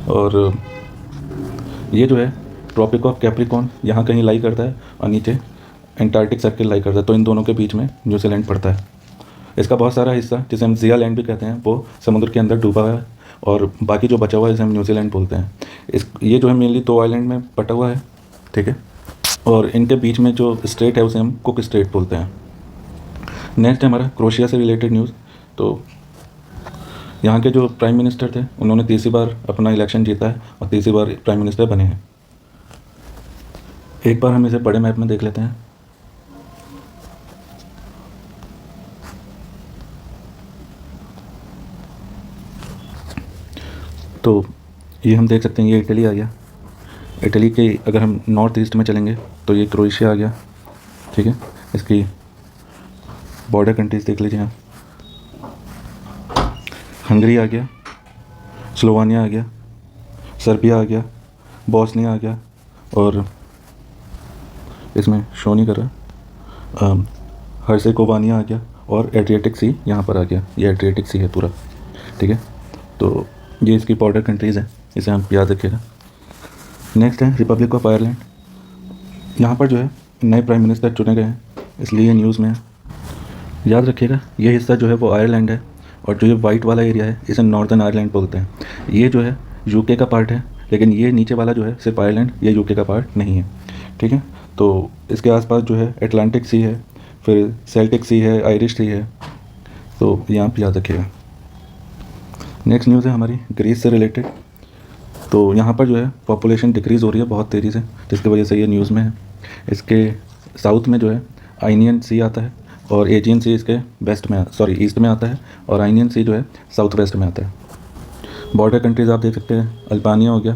और ये जो है ट्रॉपिक ऑफ कैप्रिकॉर्न यहाँ कहीं लाई करता है, और नीचे एंटार्क्टिक सर्किल लाई करता है, तो इन दोनों के बीच में न्यूजीलैंड पड़ता है। इसका बहुत सारा हिस्सा, जिसे हम जिया लैंड भी कहते हैं, वो समुद्र के अंदर डूबा हुआ है, और बाकी जो बचा हुआ है इसे हम न्यूजीलैंड बोलते हैं। ये जो है मेनली 2 आइलैंड में बटा हुआ है। ठीक है, और इनके बीच में जो स्टेट है उसे हम कुक स्टेट बोलते हैं। नेक्स्ट है हमारा क्रोशिया से रिलेटेड न्यूज़। तो यहाँ के जो प्राइम मिनिस्टर थे उन्होंने तीसरी बार अपना इलेक्शन जीता है, और तीसरी बार प्राइम मिनिस्टर बने हैं। एक बार हम इसे बड़े मैप में देख लेते हैं। तो ये हम देख सकते हैं, ये इटली आ गया। इटली के अगर हम नॉर्थ ईस्ट में चलेंगे तो ये क्रोएशिया आ गया। ठीक है, इसकी बॉर्डर कंट्रीज देख लीजिए आप। हंगरी आ गया, स्लोवानिया आ गया, सर्बिया आ गया, बॉस्निया आ गया, और इसमें शो नहीं कर रहा, हर्जेगोविना आ गया, और एड्रियाटिक सी यहाँ पर आ गया। ये एड्रियाटिक सी है पूरा। ठीक है, तो ये इसकी बॉर्डर कंट्रीज़ हैं, इसे आप याद रखिएगा। नेक्स्ट है रिपब्लिक ऑफ आयरलैंड। यहाँ पर जो है नए प्राइम मिनिस्टर चुने गए हैं, इसलिए ये न्यूज़ में है। याद रखिएगा, ये हिस्सा जो है वो आयरलैंड है, और जो ये वाइट वाला एरिया है इसे नॉर्दर्न आयरलैंड बोलते हैं। ये जो है यूके का पार्ट है, लेकिन ये नीचे वाला जो है सिर्फ आयरलैंड, ये यूके का पार्ट नहीं है। ठीक है, तो इसके आसपास जो है एटलांटिक सी है, फिर सेल्टिक सी है, आयरिश सी है, तो यहाँ पर याद रखिएगा। नेक्स्ट न्यूज़ है हमारी ग्रीस से रिलेटेड। तो यहाँ पर जो है पॉपुलेशन डिक्रीज़ हो रही है बहुत तेज़ी से, जिसकी वजह से ये न्यूज़ में है। इसके साउथ में जो है आइनियन सी आता है और एजियन सी इसके ईस्ट में आता है, और आइनियन सी जो है साउथ वेस्ट में आता है। बॉर्डर कंट्रीज़ आप देख सकते हैं, अल्बानिया हो गया,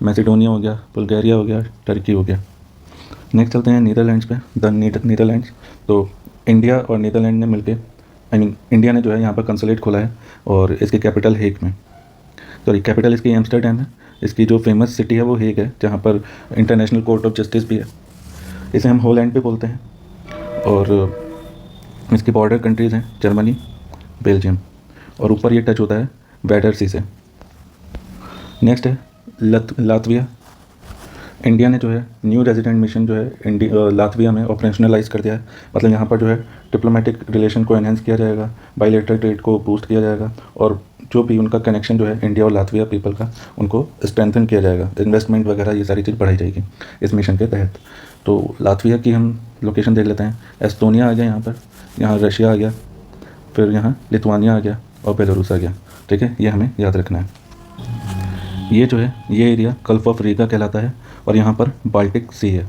मैसेडोनिया हो गया, बुल्गारिया हो गया, टर्की हो गया। नेक्स्ट चलते हैं नीदरलैंड्स पे। नीदरलैंड्स, तो इंडिया और नीदरलैंड ने मिलकर इंडिया ने जो है यहाँ पर कंसुलेट खोला है, और इसकी कैपिटल हेग में, कैपिटल इसकी एम्स्टर्डम है। इसकी जो फेमस सिटी है वो हेग है, जहाँ पर इंटरनेशनल कोर्ट ऑफ जस्टिस भी है। इसे हम होलैंड भी बोलते हैं। और इसकी बॉर्डर कंट्रीज़ हैं जर्मनी, बेल्जियम, और ऊपर ये टच होता है वेडर सी से। नेक्स्ट है लातविया। इंडिया ने जो है न्यू रेजिडेंट मिशन जो है लातविया में ऑपरेशनलाइज कर दिया है। मतलब यहाँ पर जो है डिप्लोमेटिक रिलेशन को एनहेंस किया जाएगा, बायलैटरल ट्रेड को बूस्ट किया जाएगा, और जो भी उनका कनेक्शन जो है इंडिया और लातविया पीपल का, उनको स्ट्रेंथन किया जाएगा। इन्वेस्टमेंट वगैरह ये सारी चीज़ बढ़ाई जाएगी इस मिशन के तहत। तो लातविया की हम लोकेशन देख लेते हैं। एस्टोनिया आ गया यहाँ पर, यहाँ रशिया आ गया, फिर यहाँ लिथुआनिया आ गया, और बेलारूस आ गया। ठीक है, ये हमें याद रखना है। ये जो है ये एरिया गल्फ ऑफ रीगा कहलाता है, और यहाँ पर बाल्टिक सी है।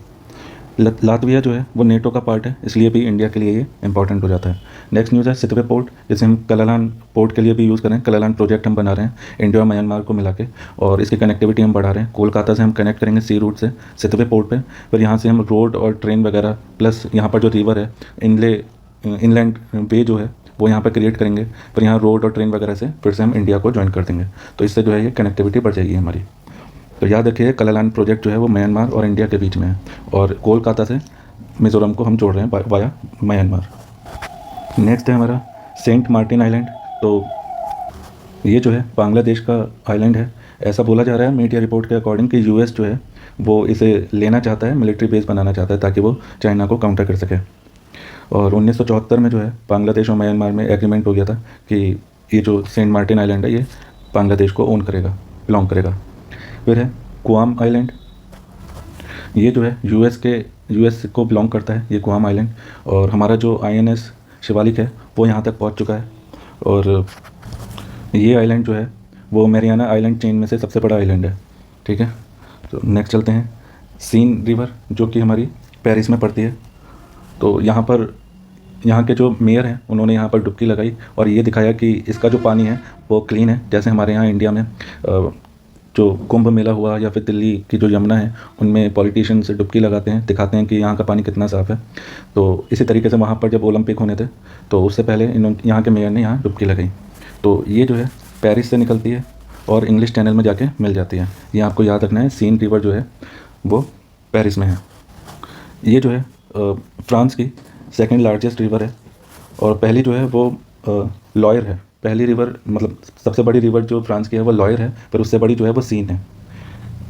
लातविया जो है वो नेटो का पार्ट है, इसलिए भी इंडिया के लिए ये इंपॉर्टेंट हो जाता है। नेक्स्ट न्यूज़ है सितवे पोर्ट, जिसे हम कलालान पोर्ट के लिए भी यूज़ करें। कलालान प्रोजेक्ट हम बना रहे हैं इंडिया और म्यांमार को मिला के, और इसकी कनेक्टिविटी हम बढ़ा रहे हैं। कोलकाता से हम कनेक्ट करेंगे सी रूट से सितवे पोर्ट पे, फिर यहाँ से हम रोड और ट्रेन वगैरह, प्लस यहाँ पर जो रिवर है इनलैंड वे जो है वो यहाँ पर क्रिएट करेंगे। फिर यहाँ रोड और ट्रेन वगैरह से फिर से हम इंडिया को ज्वाइन कर देंगे। तो इससे जो है ये कनेक्टिविटी बढ़ जाएगी हमारी। तो याद रखिए कलालान प्रोजेक्ट जो है वो म्यांमार और इंडिया के बीच में है, और कोलकाता से मिज़ोरम को हम जोड़ रहे हैं वाया म्यांमार। नेक्स्ट है हमारा सेंट मार्टिन आइलैंड। तो ये जो है बांग्लादेश का आइलैंड है। ऐसा बोला जा रहा है मीडिया रिपोर्ट के अकॉर्डिंग कि यूएस जो है वो इसे लेना चाहता है, मिलिट्री बेस बनाना चाहता है, ताकि वो चाइना को काउंटर कर सके। और 1974 में जो है बांग्लादेश और म्यांमार में एग्रीमेंट हो गया था कि ये जो सेंट मार्टिन आइलैंड है ये बांग्लादेश को ओन करेगा, बिलोंग करेगा। फिर है गुआम आइलैंड। ये जो है यूएस को बिलोंग करता है ये गुआम आइलैंड, और हमारा जो आईएनएस शिवालिक है वो यहाँ तक पहुँच चुका है। और ये आइलैंड जो है वो मैरियाना आइलैंड चेन में से सबसे बड़ा आइलैंड है। ठीक है, तो नेक्स्ट चलते हैं सीन रिवर, जो कि हमारी पेरिस में पड़ती है। तो यहाँ के जो मेयर हैं उन्होंने यहाँ पर डुबकी लगाई, और ये दिखाया कि इसका जो पानी है वो क्लीन है। जैसे हमारे यहाँ इंडिया में जो कुंभ मेला हुआ या फिर दिल्ली की जो यमुना है उनमें पॉलिटिशियंस डुबकी लगाते हैं, दिखाते हैं कि यहाँ का पानी कितना साफ़ है। तो इसी तरीके से वहाँ पर जब ओलंपिक होने थे तो उससे पहले यहाँ के मेयर ने यहाँ डुबकी लगाई। तो ये जो है पेरिस से निकलती है और इंग्लिश चैनल में जाके मिल जाती है। ये आपको याद रखना है, सीन रिवर जो है वो पेरिस में है। ये जो है फ्रांस की सेकंड लार्जेस्ट रिवर है, और पहली जो है वो लॉयर है। पहली रिवर मतलब सबसे बड़ी रिवर जो फ्रांस की है वो लॉयर है, पर उससे बड़ी जो है वो सीन है।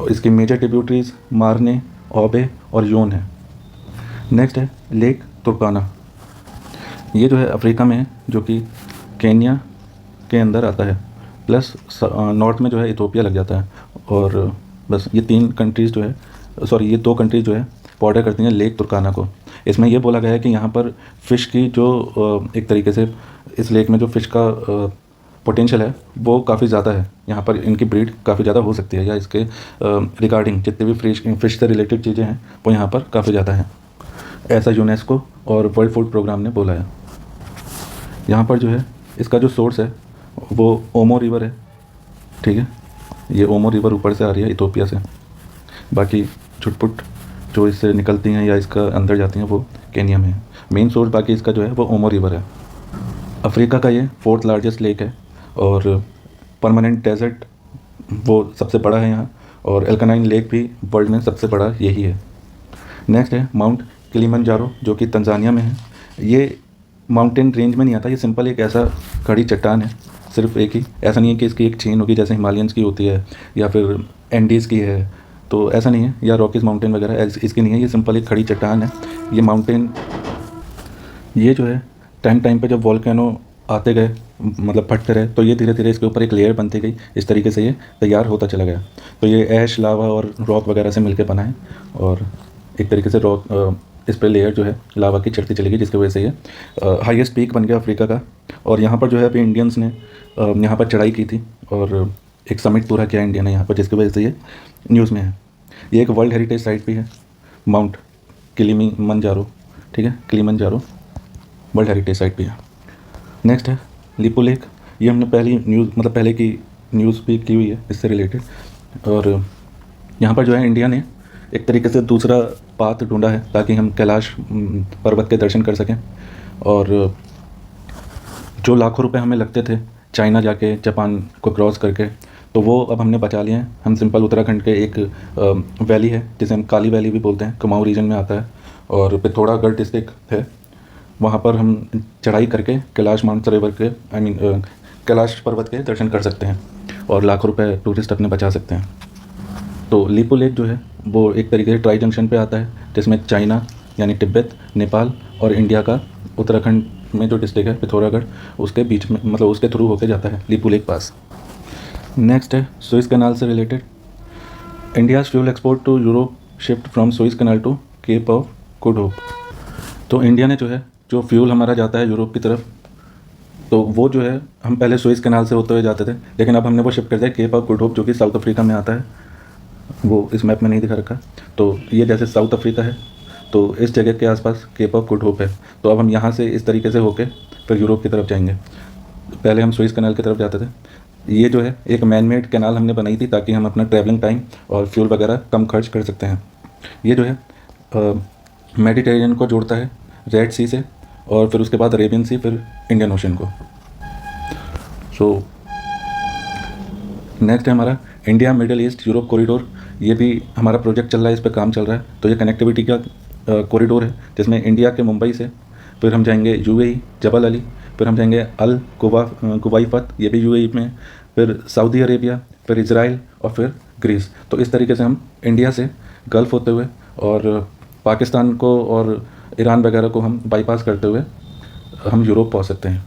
और इसकी मेजर ट्रिब्यूटरीज मार्ने, ओबे और योन है। नेक्स्ट है लेक तुर्काना। ये जो है अफ्रीका में है, जो कि केन्या के अंदर आता है, प्लस नॉर्थ में जो है इथोपिया लग जाता है। और बस ये ये दो कंट्रीज़ जो है बॉर्डर करती हैं लेक तुर्काना को। इसमें यह बोला गया है कि यहाँ पर फ़िश की जो एक तरीके से इस लेक में जो फ़िश का पोटेंशियल है वो काफ़ी ज़्यादा है। यहाँ पर इनकी ब्रीड काफ़ी ज़्यादा हो सकती है, या इसके रिगार्डिंग जितने भी फ़िश से रिलेटेड चीज़ें हैं वो यहाँ पर काफ़ी ज़्यादा हैं, ऐसा यूनेस्को और वर्ल्ड फूड प्रोग्राम ने बोला है। यहाँ पर जो है इसका जो सोर्स है वो ओमो रिवर है। ठीक है, ये ओमो रिवर ऊपर से आ रही है इथोपिया से, बाकी छुटपुट जो इससे निकलती हैं या इसका अंदर जाती हैं वो केन्या में है। मेन सोर्स बाकी इसका जो है वो ओमो रिवर है। अफ्रीका का ये 4th लार्जेस्ट लेक है, और परमानेंट डेजर्ट वो सबसे बड़ा है यहाँ, और एल्कानाइन लेक भी वर्ल्ड में सबसे बड़ा यही है। नेक्स्ट है माउंट किलिमंजारो, जो कि तंजानिया में है। ये माउंटेन रेंज में नहीं आता, ये सिंपल एक ऐसा खड़ी चट्टान है, सिर्फ एक ही। ऐसा नहीं है कि इसकी एक चेन होगी जैसे हिमालयंस की होती है या फिर एंडीज़ की है, तो ऐसा नहीं है, या रॉकीज माउंटेन वगैरह इसकी नहीं है। ये सिंपल एक खड़ी चट्टान है। ये माउंटेन ये जो है टाइम पे जब वॉल्केनो आते गए, मतलब फटते रहे, तो ये धीरे धीरे इसके ऊपर एक लेयर बनती गई। इस तरीके से ये तैयार होता चला गया। तो ये ऐश, लावा और रॉक वगैरह से मिलकर बना है, और एक तरीके से रॉक इस पर लेयर जो है लावा की चढ़ती चली गई, जिसकी वजह से ये हाईएस्ट पीक बन गया अफ्रीका का। और यहाँ पर जो है अभी इंडियंस ने यहाँ पर चढ़ाई की थी, और एक समिट पूरा किया इंडिया ने यहाँ पर, जिसकी वजह से ये न्यूज़ में है। ये एक वर्ल्ड हेरिटेज साइट भी है, माउंट किलिमंजारो, ठीक है, किलिमंजारो वर्ल्ड हेरिटेज साइट भी है। नेक्स्ट है लिपू लेक। ये हमने पहले की न्यूज़ भी की हुई है इससे रिलेटेड। और यहाँ पर जो है इंडिया ने एक तरीके से दूसरा पाथ ढूंढा है ताकि हम कैलाश पर्वत के दर्शन कर सकें। और जो लाखों रुपए हमें लगते थे चाइना जाके, जापान को क्रॉस करके, तो वो अब हमने बचा लिए हैं। हम सिंपल उत्तराखंड के एक वैली है जिसे हम काली वैली भी बोलते हैं, कुमाऊं रीजन में आता है, और पिथौरागढ़ डिस्ट्रिक्ट है, वहाँ पर हम चढ़ाई करके कैलाश मानसरोवर के कैलाश पर्वत के दर्शन कर सकते हैं और लाखों रुपए टूरिस्ट अपने बचा सकते हैं। तो लिपू लेक जो है वो एक तरीके से ट्राई जंक्शन पे आता है, जिसमें चाइना यानी तिब्बत, नेपाल और इंडिया का उत्तराखंड में जो डिस्ट्रिक्ट है पिथौरागढ़, उसके बीच में, मतलब उसके थ्रू होके जाता है लिपू लेक पास। नेक्स्ट है सुएज़ कैनाल से related. India's fuel export to Europe shift from Suez canal to Cape of Good Hope. तो इंडिया ने जो है, जो फ्यूल हमारा जाता है यूरोप की तरफ, तो वो जो है हम पहले सुएज़ कैनाल से होते हुए जाते थे, लेकिन अब हमने वो शिफ्ट कर दिया केप ऑफ गुड होप, जो कि साउथ अफ्रीका में आता है। वो इस मैप में नहीं दिखा रखा। तो ये जैसे साउथ अफ्रीका है, तो इस जगह के आसपास केप ऑफ गुड होप है। तो अब हम यहाँ से इस तरीके से होके फिर यूरोप की तरफ जाएंगे। पहले हम सुएज़ कैनाल की तरफ जाते थे। ये जो है एक मैन मेड कैनाल हमने बनाई थी ताकि हम अपना ट्रैवलिंग टाइम और फ्यूल वगैरह कम खर्च कर सकते हैं। ये जो है मेडिटेरेनियन को जोड़ता है रेड सी से, और फिर उसके बाद अरेबियन सी, फिर इंडियन ओशन को। सो नेक्स्ट है हमारा India middle east Europe corridor. ये भी हमारा प्रोजेक्ट चल रहा है, इस पर काम चल रहा है। तो ये कनेक्टिविटी का कॉरिडोर है, जिसमें इंडिया के मुंबई से फिर हम जाएंगे यूएई जबल अली, फिर हम जाएंगे अल कुवैत, ये भी यूएई में, फिर सऊदी अरेबिया, फिर इजराइल और फिर ग्रीस। तो इस तरीके से हम इंडिया से गल्फ़ होते हुए और पाकिस्तान को और ईरान वगैरह को हम बाईपास करते हुए हम यूरोप पहुंच सकते हैं।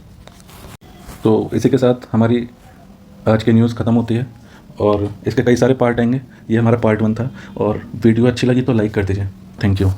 तो इसी के साथ हमारी आज की न्यूज़ ख़त्म होती है, और इसके कई सारे पार्ट आएंगे। ये हमारा पार्ट 1 था, और वीडियो अच्छी लगी तो लाइक कर दीजिए। Thank you.